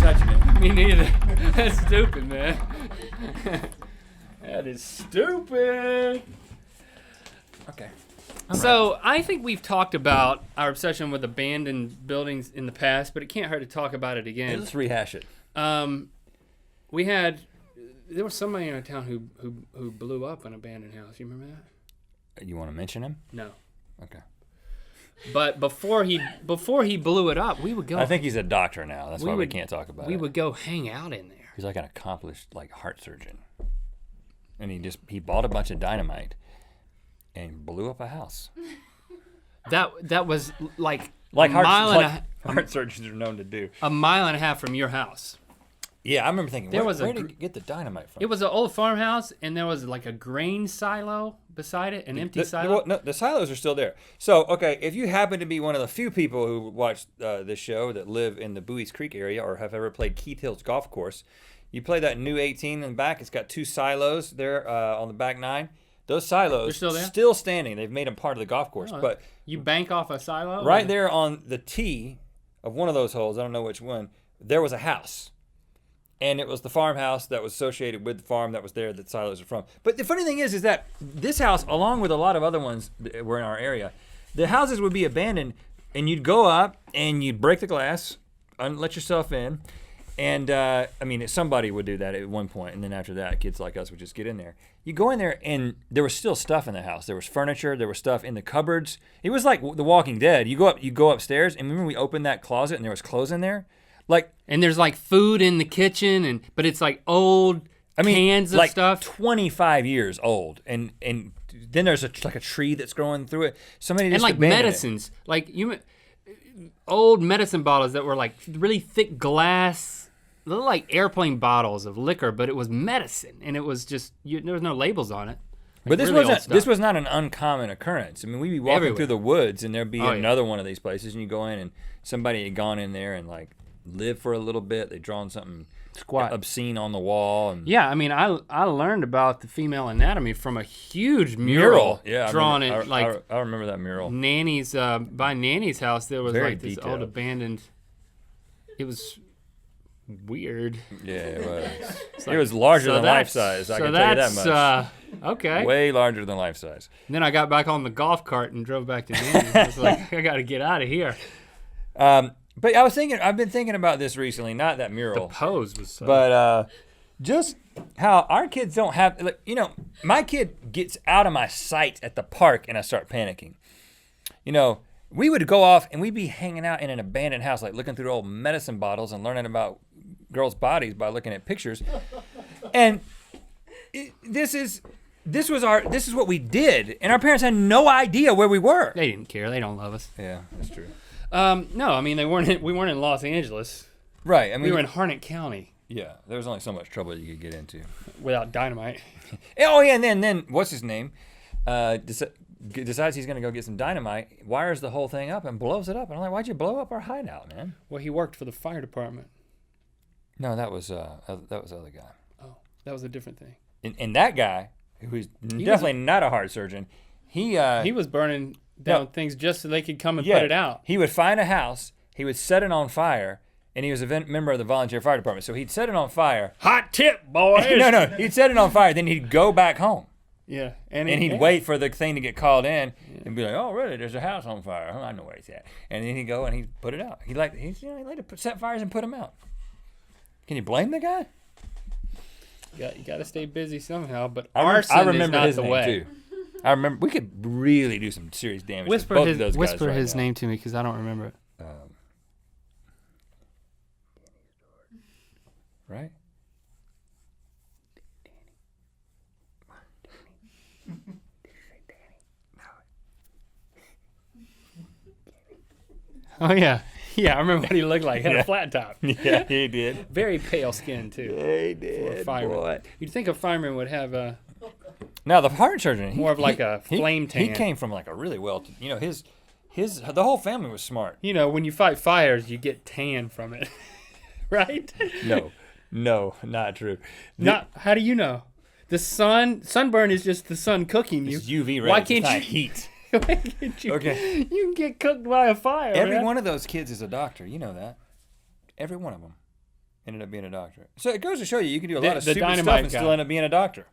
touching it. Me neither. That's stupid, man. That is stupid. Okay. So I think we've talked about our obsession with abandoned buildings in the past, but it can't hurt to talk about it again. Let's rehash it. There was somebody in our town who blew up an abandoned house. You remember that? You want to mention him? No. Okay. But before he blew it up, we would go. I think he's a doctor now. That's why we can't talk about it. We would go hang out in there. He's like an accomplished heart surgeon, and he bought a bunch of dynamite and blew up a house. That was like heart surgeons are known to do. A mile and a half from your house. Yeah, I remember thinking, where did he get the dynamite from? It was an old farmhouse, and there was like a grain silo beside it, an empty silo. No, the silos are still there. So, okay, if you happen to be one of the few people who watch this show that live in the Bowie's Creek area or have ever played Keith Hills Golf Course, you play that new 18 in the back. It's got 2 silos there on the back 9. Those silos still standing. They've made them part of the golf course. But you bank off a silo? Right there on the tee of one of those holes, I don't know which one, there was a house. And it was the farmhouse that was associated with the farm that was there that silos are from. But the funny thing is that this house, along with a lot of other ones that were in our area, the houses would be abandoned, and you'd go up and you'd break the glass, let yourself in, and somebody would do that at one point, and then after that, kids like us would just get in there. You go in there, and there was still stuff in the house. There was furniture. There was stuff in the cupboards. It was like The Walking Dead. You go upstairs, and remember we opened that closet, and there was clothes in there. And there's like food in the kitchen, but it's like old cans of stuff. 25 years old, and then there's a tree that's growing through it. Somebody just and medicines, old medicine bottles that were like really thick glass, little like airplane bottles of liquor, but it was medicine, and it was just there was no labels on it. But this was not an uncommon occurrence. I mean, we'd be walking through the woods, and there'd be another one of these places, and you go in, and somebody had gone in there and lived for a little bit. They'd drawn something obscene on the wall. And yeah, I mean, I learned about the female anatomy from a huge mural drawn I remember that mural. Nanny's by Nanny's house, there was Very this detailed. old abandoned. It was weird. Yeah, it was. It was larger than life size. I can tell you that much. Okay. Way larger than life size. And then I got back on the golf cart and drove back to Nanny's. I was like, I got to get out of here. But I've been thinking about this recently, not that mural. The pose was so... But just how our kids don't have, my kid gets out of my sight at the park and I start panicking. We would go off and we'd be hanging out in an abandoned house, looking through old medicine bottles and learning about girls' bodies by looking at pictures. And this is what we did. And our parents had no idea where we were. They didn't care. They don't love us. Yeah, that's true. No, I mean we weren't in Los Angeles. Right. I mean, we were in Harnett County. Yeah, there was only so much trouble you could get into without dynamite. Oh yeah, and then what's his name? Decides he's gonna go get some dynamite, wires the whole thing up, and blows it up. And I'm like, why'd you blow up our hideout, man? Well, he worked for the fire department. No, that was the other guy. Oh, that was a different thing. And that guy, who's definitely not a heart surgeon, he was burning down things just so they could come and put it out. He would find a house, he would set it on fire, and he was a member of the volunteer fire department. So he'd set it on fire. Hot tip, boys! No, he'd set it on fire, then he'd go back home. Yeah. And he'd wait for the thing to get called in and be like, oh, really, there's a house on fire. Oh, I know where it's at. And then he'd go and he'd put it out. He liked to set fires and put them out. Can you blame the guy? You got to stay busy somehow, but arson I remember is not his the name way. Too. I remember we could really do some serious damage. Whisper to both of those guys whisper right his now. name to me because I don't remember it. Right? Oh yeah, I remember what he looked like. He had a flat top. Yeah, he did. Very pale skin too. He did. For a fireman. Boy. You'd think a fireman would have a Now the heart surgeon, more of like a flame tan. He came from a really the whole family was smart. When you fight fires, you get tan from it, right? No, not true. How do you know? The sunburn is just the sun cooking you. It's UV rays. Why can't it's not you heat? Why can't you? Okay. You can get cooked by a fire. Every man. one of those kids is a doctor. You know that. Every one of them. ended up being a doctor. So it goes to show you can do a lot of The stupid stuff dynamite and guy. still end up being a doctor.